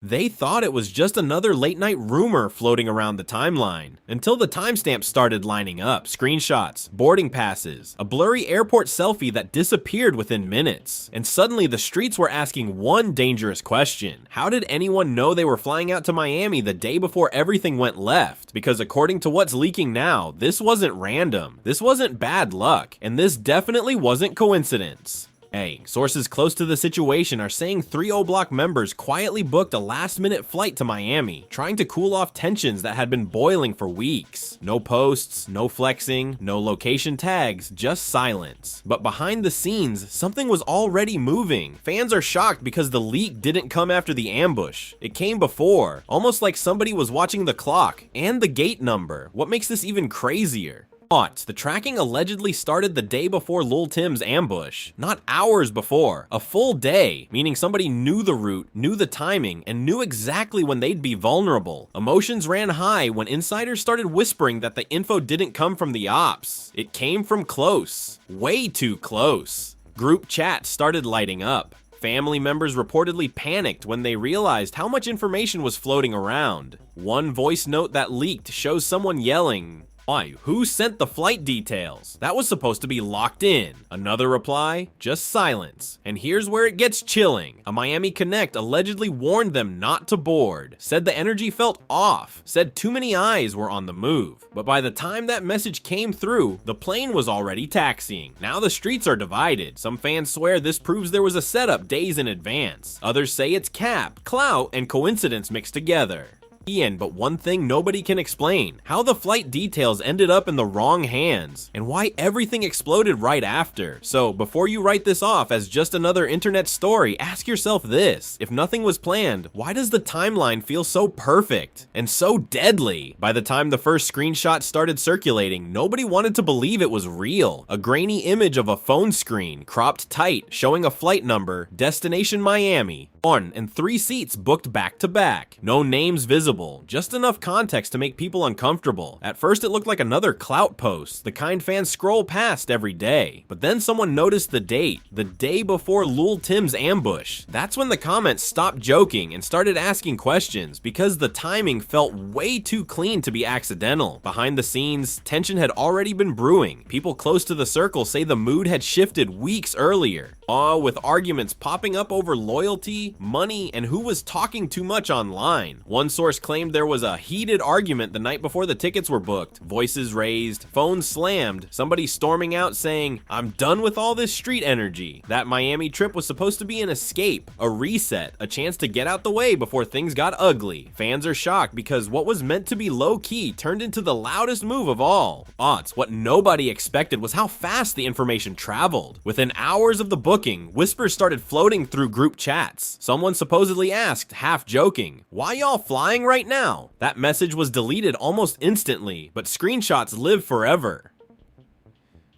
They thought it was just another late-night rumor floating around the timeline, until the timestamps started lining up. Screenshots, boarding passes, a blurry airport selfie that disappeared within minutes. And suddenly the streets were asking one dangerous question. How did anyone know they were flying out to Miami the day before everything went left? Because according to what's leaking now, this wasn't random, this wasn't bad luck, and this definitely wasn't coincidence. Hey, sources close to the situation are saying 3O Block members quietly booked a last-minute flight to Miami, trying to cool off tensions that had been boiling for weeks. No posts, no flexing, no location tags, just silence. But behind the scenes, something was already moving. Fans are shocked because the leak didn't come after the ambush. It came before, almost like somebody was watching the clock and the gate number. What makes this even crazier? The tracking allegedly started the day before Lil Tim's ambush, not hours before, a full day, meaning somebody knew the route, knew the timing, and knew exactly when they'd be vulnerable. Emotions ran high when insiders started whispering that the info didn't come from the ops. It came from close, way too close. Group chats started lighting up. Family members reportedly panicked when they realized how much information was floating around. One voice note that leaked shows someone yelling, "Why, who sent the flight details? That was supposed to be locked in." Another reply, just silence. And here's where it gets chilling. A Miami Connect allegedly warned them not to board, said the energy felt off, said too many eyes were on the move. But by the time that message came through, the plane was already taxiing. Now the streets are divided. Some fans swear this proves there was a setup days in advance. Others say it's cap, clout, and coincidence mixed together. But one thing nobody can explain, how the flight details ended up in the wrong hands, and why everything exploded right after. So before you write this off as just another internet story, ask yourself this: if nothing was planned, why does the timeline feel so perfect and so deadly? By the time the first screenshot started circulating, nobody wanted to believe it was real. A grainy image of a phone screen, cropped tight, showing a flight number, destination Miami, and 3 seats booked back to back. No names visible, just enough context to make people uncomfortable. At first it looked like another clout post, the kind fans scroll past every day. But then someone noticed the date, the day before Lil Tim's ambush. That's when the comments stopped joking and started asking questions, because the timing felt way too clean to be accidental. Behind the scenes, tension had already been brewing. People close to the circle say the mood had shifted weeks earlier. With arguments popping up over loyalty, money, and who was talking too much online. One source claimed there was a heated argument the night before the tickets were booked. Voices raised, phones slammed, somebody storming out saying, "I'm done with all this street energy." That Miami trip was supposed to be an escape, a reset, a chance to get out the way before things got ugly. Fans are shocked because what was meant to be low-key turned into the loudest move of all. What nobody expected was how fast the information traveled. Within hours of the booking, whispers started floating through group chats. Someone supposedly asked, half joking, "Why y'all flying right now?" That message was deleted almost instantly, but screenshots live forever.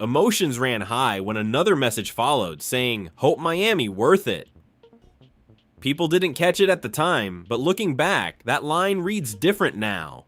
Emotions ran high when another message followed saying, "Hope Miami worth it." People didn't catch it at the time, but looking back, that line reads different now.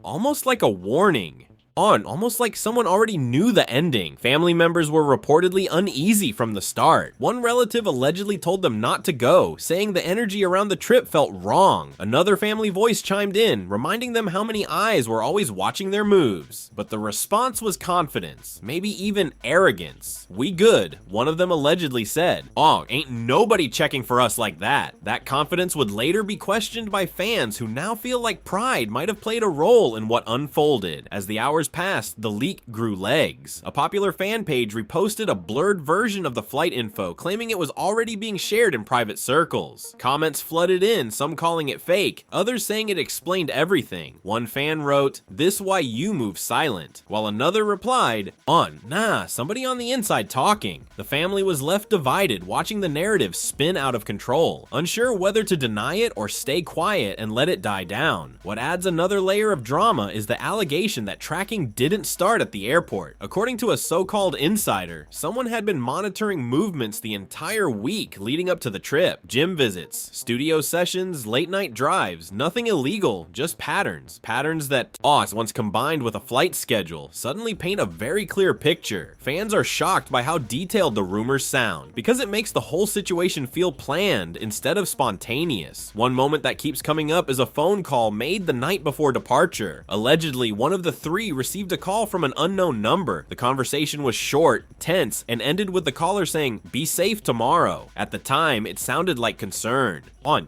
Almost like a warning. Almost like someone already knew the ending. Family members were reportedly uneasy from the start. One relative allegedly told them not to go, saying the energy around the trip felt wrong. Another family voice chimed in, reminding them how many eyes were always watching their moves. But the response was confidence, maybe even arrogance. "We good," one of them allegedly said. Ain't nobody checking for us like that. That confidence would later be questioned by fans who now feel like pride might have played a role in what unfolded. As the hours passed, the leak grew legs. A popular fan page reposted a blurred version of the flight info, claiming it was already being shared in private circles. Comments flooded in, some calling it fake, others saying it explained everything. One fan wrote, "This why you move silent," while another replied, "Nah, somebody on the inside talking." The family was left divided, watching the narrative spin out of control, unsure whether to deny it or stay quiet and let it die down. What adds another layer of drama is the allegation that tracking tracking didn't start at the airport. According to a so-called insider, someone had been monitoring movements the entire week leading up to the trip. Gym visits, studio sessions, late-night drives, nothing illegal, just patterns. Patterns that, once combined with a flight schedule, suddenly paint a very clear picture. Fans are shocked by how detailed the rumors sound, because it makes the whole situation feel planned instead of spontaneous. One moment that keeps coming up is a phone call made the night before departure. Allegedly, one of the three received a call from an unknown number. The conversation was short, tense, and ended with the caller saying, "Be safe tomorrow." At the time, it sounded like concern.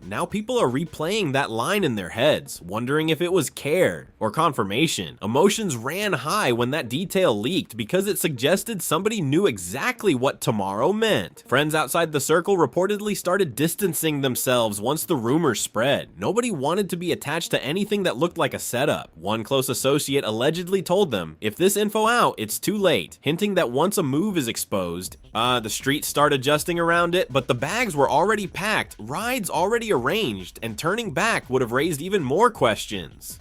Now people are replaying that line in their heads, wondering if it was care or confirmation. Emotions ran high when that detail leaked because it suggested somebody knew exactly what tomorrow meant. Friends outside the circle reportedly started distancing themselves once the rumors spread. Nobody wanted to be attached to anything that looked like a setup. One close associate allegedly told them, "If this info out, it's too late," hinting that once a move is exposed, the streets start adjusting around it, but the bags were already packed, rides already arranged, and turning back would have raised even more questions.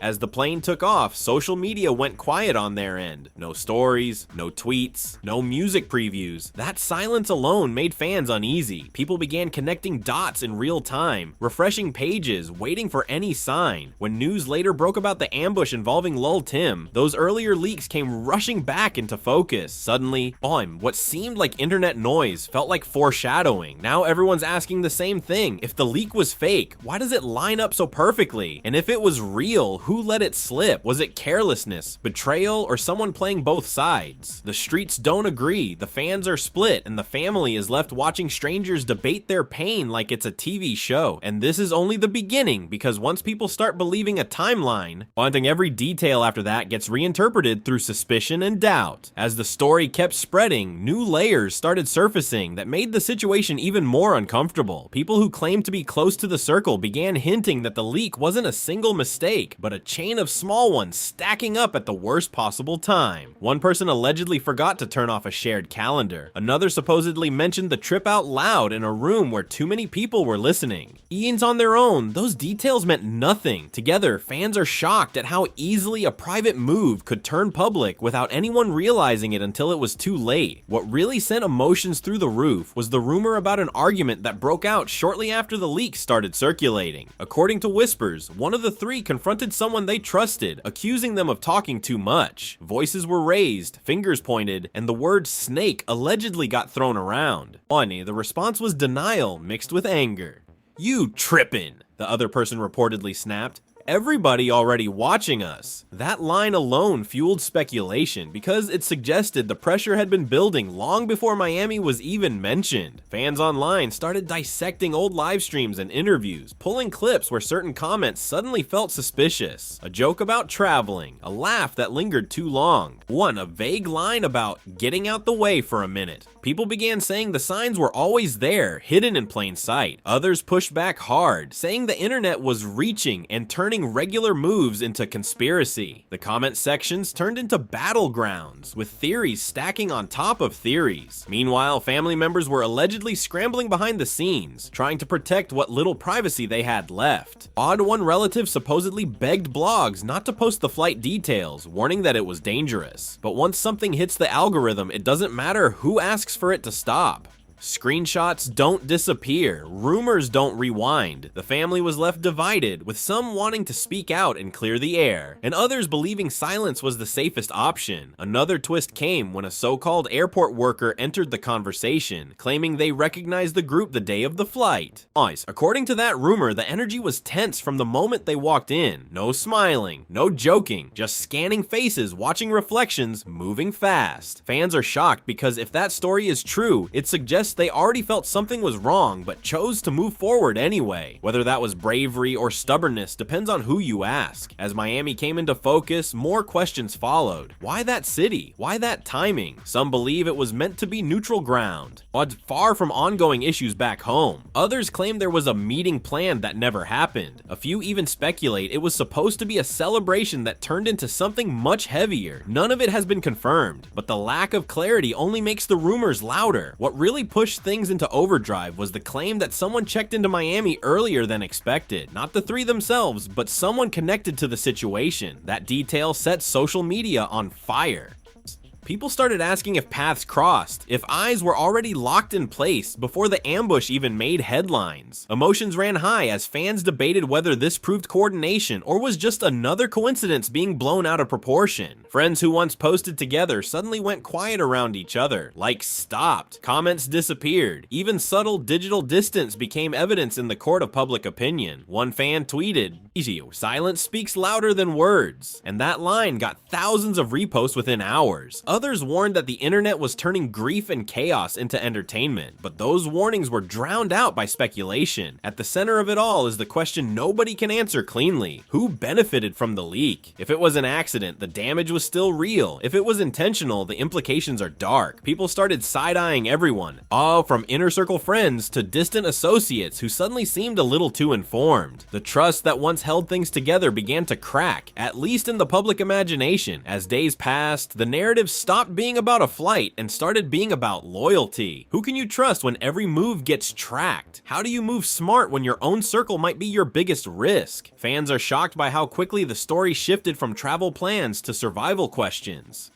As the plane took off, social media went quiet on their end. No stories, no tweets, no music previews. That silence alone made fans uneasy. People began connecting dots in real time, refreshing pages, waiting for any sign. When news later broke about the ambush involving Lul Tim, those earlier leaks came rushing back into focus. Suddenly, what seemed like internet noise felt like foreshadowing. Now everyone's asking the same thing. If the leak was fake, why does it line up so perfectly? And if it was real, who let it slip? Was it carelessness, betrayal, or someone playing both sides? The streets don't agree, the fans are split, and the family is left watching strangers debate their pain like it's a TV show. And this is only the beginning, because once people start believing a timeline, wanting every detail after that gets reinterpreted through suspicion and doubt. As the story kept spreading, new layers started surfacing that made the situation even more uncomfortable. People who claimed to be close to the circle began hinting that the leak wasn't a single mistake, but a chain of small ones stacking up at the worst possible time. One person allegedly forgot to turn off a shared calendar. Another supposedly mentioned the trip out loud in a room where too many people were listening. Eons on their own, those details meant nothing. Together, fans are shocked at how easily a private move could turn public without anyone realizing it until it was too late. What really sent emotions through the roof was the rumor about an argument that broke out shortly after the leak started circulating. According to whispers, one of the three confronted someone they trusted, accusing them of talking too much. Voices were raised, fingers pointed, and the word snake allegedly got thrown around. The response was denial mixed with anger. "You trippin'," the other person reportedly snapped. "Everybody already watching us." That line alone fueled speculation because it suggested the pressure had been building long before Miami was even mentioned. Fans online started dissecting old live streams and interviews, pulling clips where certain comments suddenly felt suspicious. A joke about traveling, a laugh that lingered too long, a vague line about getting out the way for a minute. People began saying the signs were always there, hidden in plain sight. Others pushed back hard, saying the internet was reaching and turning regular moves into conspiracy. The comment sections turned into battlegrounds, with theories stacking on top of theories. Meanwhile, family members were allegedly scrambling behind the scenes, trying to protect what little privacy they had left. One relative supposedly begged blogs not to post the flight details, warning that it was dangerous. But once something hits the algorithm, it doesn't matter who asks for it to stop. Screenshots don't disappear, rumors don't rewind. The family was left divided, with some wanting to speak out and clear the air, and others believing silence was the safest option. Another twist came when a so-called airport worker entered the conversation, claiming they recognized the group the day of the flight. According to that rumor, the energy was tense from the moment they walked in. No smiling, no joking, just scanning faces, watching reflections, moving fast. Fans are shocked because if that story is true, it suggests they already felt something was wrong but chose to move forward anyway. Whether that was bravery or stubbornness depends on who you ask. As Miami came into focus, more questions followed. Why that city? Why that timing? Some believe it was meant to be neutral ground, far from ongoing issues back home. Others claim there was a meeting planned that never happened. A few even speculate it was supposed to be a celebration that turned into something much heavier. None of it has been confirmed, but the lack of clarity only makes the rumors louder. What really pushed things into overdrive was the claim that someone checked into Miami earlier than expected. Not the three themselves, but someone connected to the situation. That detail set social media on fire. People started asking if paths crossed, if eyes were already locked in place before the ambush even made headlines. Emotions ran high as fans debated whether this proved coordination or was just another coincidence being blown out of proportion. Friends who once posted together suddenly went quiet around each other, likes stopped, comments disappeared, even subtle digital distance became evidence in the court of public opinion. One fan tweeted, "Silence speaks louder than words," and that line got thousands of reposts within hours. Others warned that the internet was turning grief and chaos into entertainment, but those warnings were drowned out by speculation. At the center of it all is the question nobody can answer cleanly: who benefited from the leak? If it was an accident, the damage was still real. If it was intentional, the implications are dark. People started side-eyeing everyone, from inner circle friends to distant associates who suddenly seemed a little too informed. The trust that once held things together began to crack, at least in the public imagination. As days passed, the narrative stopped being about a flight and started being about loyalty. Who can you trust when every move gets tracked? How do you move smart when your own circle might be your biggest risk? Fans are shocked by how quickly the story shifted from travel plans to survival questions.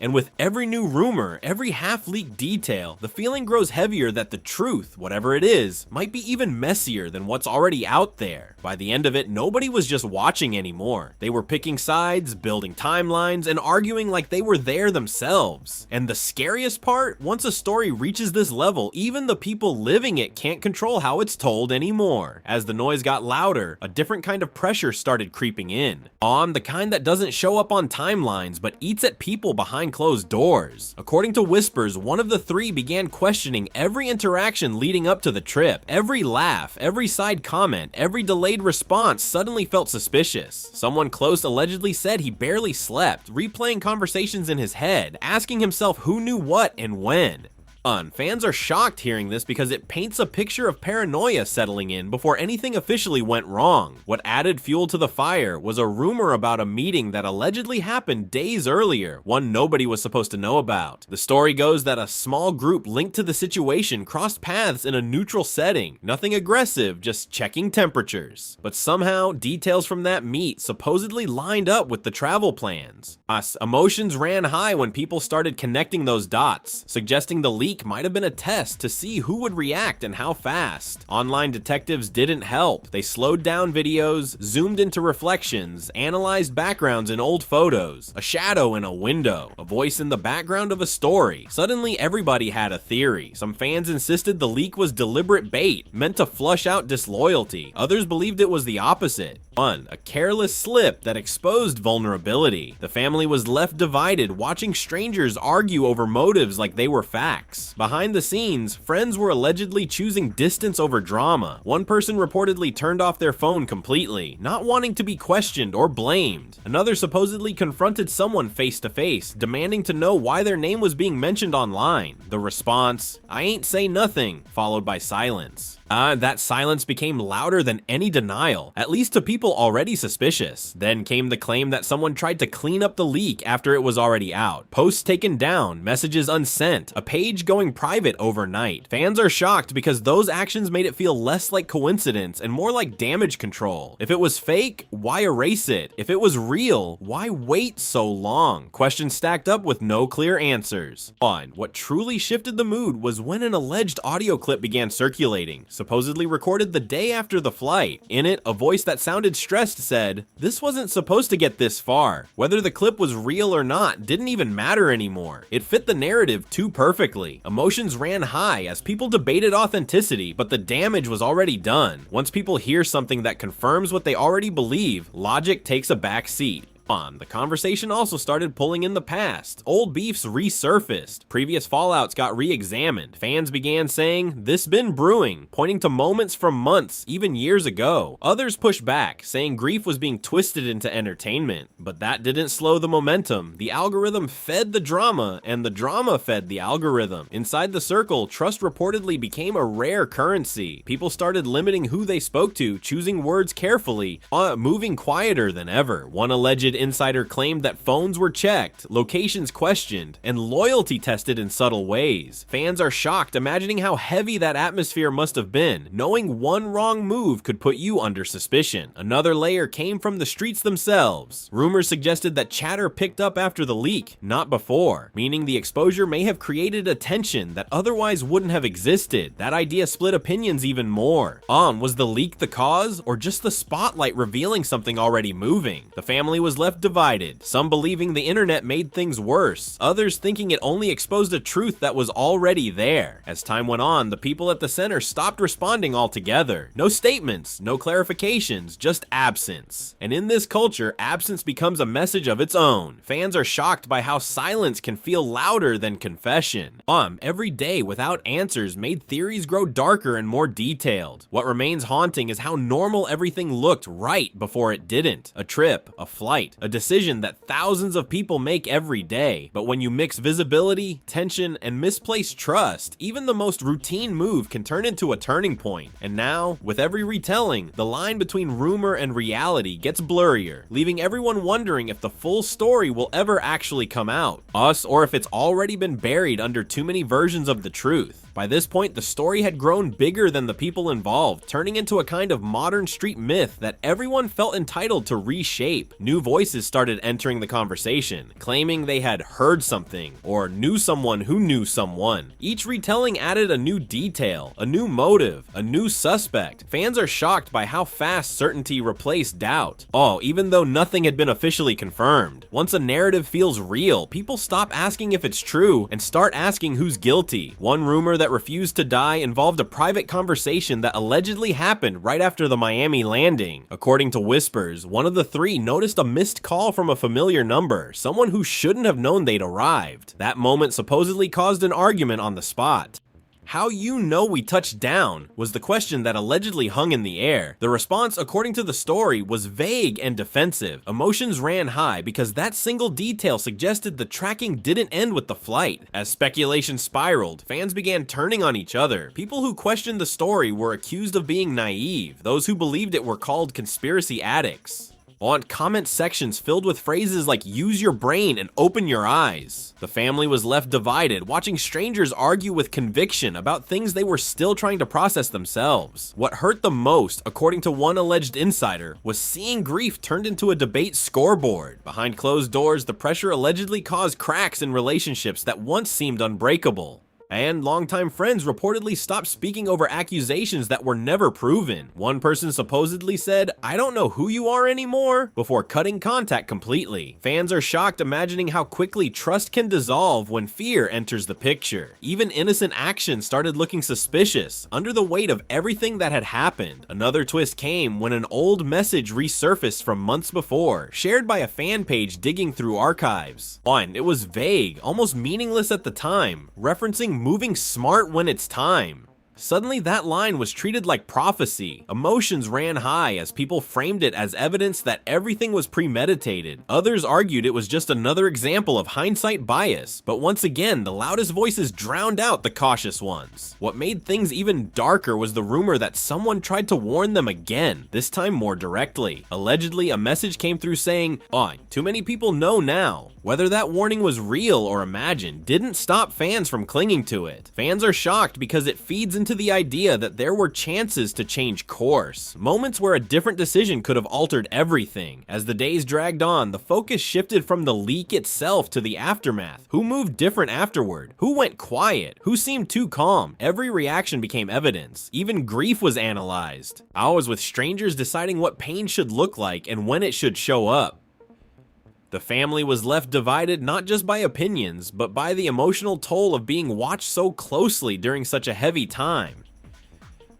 And with every new rumor, every half-leaked detail, the feeling grows heavier that the truth, whatever it is, might be even messier than what's already out there. By the end of it, nobody was just watching anymore. They were picking sides, building timelines, and arguing like they were there themselves. And the scariest part, once a story reaches this level, even the people living it can't control how it's told anymore. As the noise got louder, a different kind of pressure started creeping in. The kind that doesn't show up on timelines, but eats at people behind closed doors. According to whispers, one of the three began questioning every interaction leading up to the trip. Every laugh, every side comment, every delayed response suddenly felt suspicious. Someone close allegedly said he barely slept, replaying conversations in his head, asking himself who knew what and when. Fans are shocked hearing this because it paints a picture of paranoia settling in before anything officially went wrong. What added fuel to the fire was a rumor about a meeting that allegedly happened days earlier, one nobody was supposed to know about. The story goes that a small group linked to the situation crossed paths in a neutral setting. Nothing aggressive, just checking temperatures. But somehow, details from that meet supposedly lined up with the travel plans. Emotions ran high when people started connecting those dots, suggesting the leak might have been a test to see who would react and how fast. Online detectives didn't help. They slowed down videos, zoomed into reflections, analyzed backgrounds in old photos, a shadow in a window, a voice in the background of a story. Suddenly everybody had a theory. Some fans insisted the leak was deliberate bait, meant to flush out disloyalty. Others believed it was the opposite. A careless slip that exposed vulnerability. The family was left divided, watching strangers argue over motives like they were facts. Behind the scenes, friends were allegedly choosing distance over drama. One person reportedly turned off their phone completely, not wanting to be questioned or blamed. Another supposedly confronted someone face to face, demanding to know why their name was being mentioned online. The response, "I ain't say nothing," followed by silence. That silence became louder than any denial, at least to people already suspicious. Then came the claim that someone tried to clean up the leak after it was already out. Posts taken down, messages unsent, a page going private overnight. Fans are shocked because those actions made it feel less like coincidence and more like damage control. If it was fake, why erase it? If it was real, why wait so long? Questions stacked up with no clear answers. What truly shifted the mood was when an alleged audio clip began circulating, supposedly recorded the day after the flight. In it, a voice that sounded stressed said, "This wasn't supposed to get this far." Whether the clip was real or not didn't even matter anymore. It fit the narrative too perfectly. Emotions ran high as people debated authenticity, but the damage was already done. Once people hear something that confirms what they already believe, logic takes a back seat. The conversation also started pulling in the past. Old beefs resurfaced. Previous fallouts got re-examined. Fans began saying, "This been brewing," pointing to moments from months, even years ago. Others pushed back, saying grief was being twisted into entertainment. But that didn't slow the momentum. The algorithm fed the drama, and the drama fed the algorithm. Inside the circle, trust reportedly became a rare currency. People started limiting who they spoke to, choosing words carefully, moving quieter than ever. One alleged insider claimed that phones were checked, locations questioned, and loyalty tested in subtle ways. Fans are shocked imagining how heavy that atmosphere must have been, knowing one wrong move could put you under suspicion. Another layer came from the streets themselves. Rumors suggested that chatter picked up after the leak, not before, meaning the exposure may have created a tension that otherwise wouldn't have existed. That idea split opinions even more. Was the leak the cause, or just the spotlight revealing something already moving? The family was left divided, some believing the internet made things worse, others thinking it only exposed a truth that was already there. As time went on, the people at the center stopped responding altogether. No statements, no clarifications, just absence. And in this culture, absence becomes a message of its own. Fans are shocked by how silence can feel louder than confession. Every day without answers made theories grow darker and more detailed. What remains haunting is how normal everything looked right before it didn't. A trip, a flight, a decision that thousands of people make every day. But when you mix visibility, tension, and misplaced trust, even the most routine move can turn into a turning point. And now, with every retelling, the line between rumor and reality gets blurrier, leaving everyone wondering if the full story will ever actually come out, or if it's already been buried under too many versions of the truth. By this point, the story had grown bigger than the people involved, turning into a kind of modern street myth that everyone felt entitled to reshape. New voices started entering the conversation, claiming they had heard something, or knew someone who knew someone. Each retelling added a new detail, a new motive, a new suspect. Fans are shocked by how fast certainty replaced doubt. Even though nothing had been officially confirmed. Once a narrative feels real, people stop asking if it's true and start asking who's guilty. One rumor that refused to die involved a private conversation that allegedly happened right after the Miami landing. According to whispers, one of the three noticed a missed call from a familiar number, someone who shouldn't have known they'd arrived. That moment supposedly caused an argument on the spot. How you know we touched down was the question that allegedly hung in the air. The response, according to the story, was vague and defensive. Emotions ran high because that single detail suggested the tracking didn't end with the flight. As speculation spiraled, fans began turning on each other. People who questioned the story were accused of being naive. Those who believed it were called conspiracy addicts. On comment sections filled with phrases like "use your brain" and "open your eyes." The family was left divided, watching strangers argue with conviction about things they were still trying to process themselves. What hurt the most, according to one alleged insider, was seeing grief turned into a debate scoreboard. Behind closed doors, the pressure allegedly caused cracks in relationships that once seemed unbreakable. And longtime friends reportedly stopped speaking over accusations that were never proven. One person supposedly said, "I don't know who you are anymore," before cutting contact completely. Fans are shocked imagining how quickly trust can dissolve when fear enters the picture. Even innocent actions started looking suspicious under the weight of everything that had happened. Another twist came when an old message resurfaced from months before, shared by a fan page digging through archives. It was vague, almost meaningless at the time, referencing moving smart when it's time. Suddenly, that line was treated like prophecy. Emotions ran high as people framed it as evidence that everything was premeditated. Others argued it was just another example of hindsight bias, but once again, the loudest voices drowned out the cautious ones. What made things even darker was the rumor that someone tried to warn them again, this time more directly. Allegedly, a message came through saying, "Too many people know now." Whether that warning was real or imagined didn't stop fans from clinging to it. Fans are shocked because it feeds into the idea that there were chances to change course, moments where a different decision could have altered everything. As the days dragged on, the focus shifted from the leak itself to the aftermath. Who moved different afterward? Who went quiet? Who seemed too calm? Every reaction became evidence. Even grief was analyzed. With strangers deciding what pain should look like and when it should show up. The family was left divided not just by opinions, but by the emotional toll of being watched so closely during such a heavy time.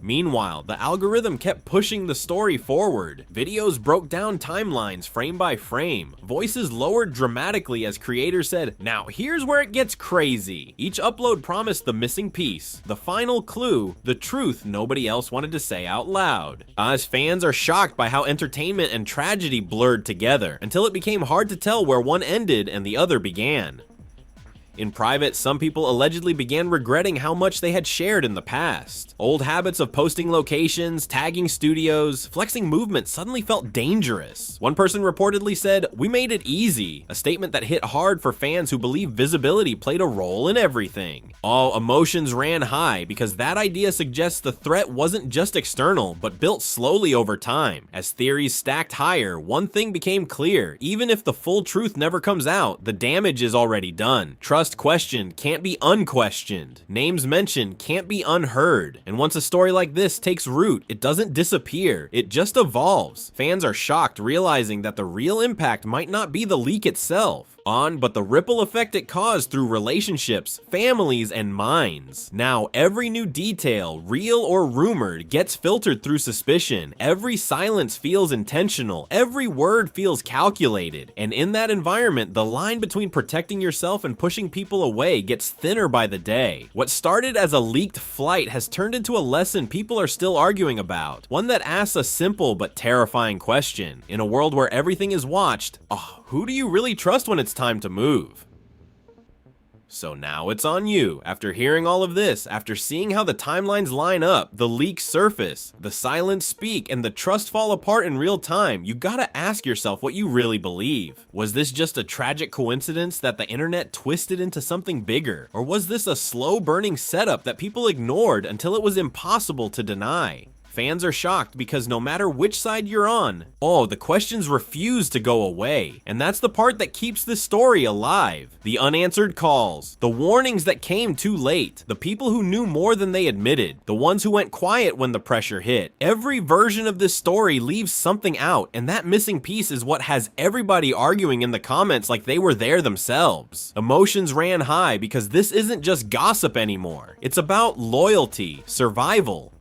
Meanwhile, the algorithm kept pushing the story forward. Videos broke down timelines frame by frame. Voices lowered dramatically as creators said, "Now here's where it gets crazy." Each upload promised the missing piece, the final clue, the truth nobody else wanted to say out loud. As fans are shocked by how entertainment and tragedy blurred together, until it became hard to tell where one ended and the other began. In private, some people allegedly began regretting how much they had shared in the past. Old habits of posting locations, tagging studios, flexing movement suddenly felt dangerous. One person reportedly said, "We made it easy," a statement that hit hard for fans who believe visibility played a role in everything. All emotions ran high because that idea suggests the threat wasn't just external, but built slowly over time. As theories stacked higher, one thing became clear: even if the full truth never comes out, the damage is already done. Trust questioned can't be unquestioned. Names mentioned can't be unheard. And once a story like this takes root, it doesn't disappear, it just evolves. Fans are shocked, realizing that the real impact might not be the leak itself, but the ripple effect it caused through relationships, families, and minds. Now, every new detail, real or rumored, gets filtered through suspicion. Every silence feels intentional. Every word feels calculated. And in that environment, the line between protecting yourself and pushing people away gets thinner by the day. What started as a leaked flight has turned into a lesson people are still arguing about. One that asks a simple but terrifying question. In a world where everything is watched, who do you really trust when it's time to move? So now it's on you. After hearing all of this, after seeing how the timelines line up, the leaks surface, the silence speak, and the trust fall apart in real time, you gotta ask yourself what you really believe. Was this just a tragic coincidence that the internet twisted into something bigger? Or was this a slow burning setup that people ignored until it was impossible to deny? Fans are shocked because no matter which side you're on, the questions refuse to go away. And that's the part that keeps this story alive. The unanswered calls, the warnings that came too late, the people who knew more than they admitted, the ones who went quiet when the pressure hit. Every version of this story leaves something out, and that missing piece is what has everybody arguing in the comments like they were there themselves. Emotions ran high because this isn't just gossip anymore. It's about loyalty, survival,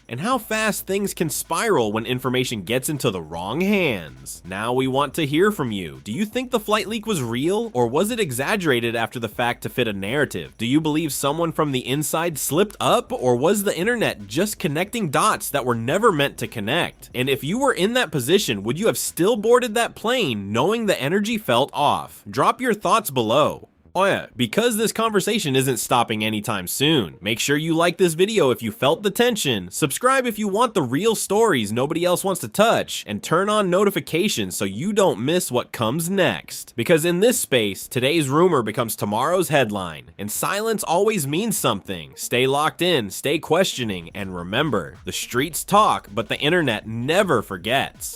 and how fast things can spiral when information gets into the wrong hands. Now we want to hear from you. Do you think the flight leak was real, or was it exaggerated after the fact to fit a narrative? Do you believe someone from the inside slipped up, or was the internet just connecting dots that were never meant to connect? And if you were in that position, would you have still boarded that plane knowing the energy felt off? Drop your thoughts below. Because this conversation isn't stopping anytime soon, make sure you like this video if you felt the tension, subscribe if you want the real stories nobody else wants to touch, and turn on notifications so you don't miss what comes next. Because in this space, today's rumor becomes tomorrow's headline, and silence always means something. Stay locked in, stay questioning, and remember, the streets talk, but the internet never forgets.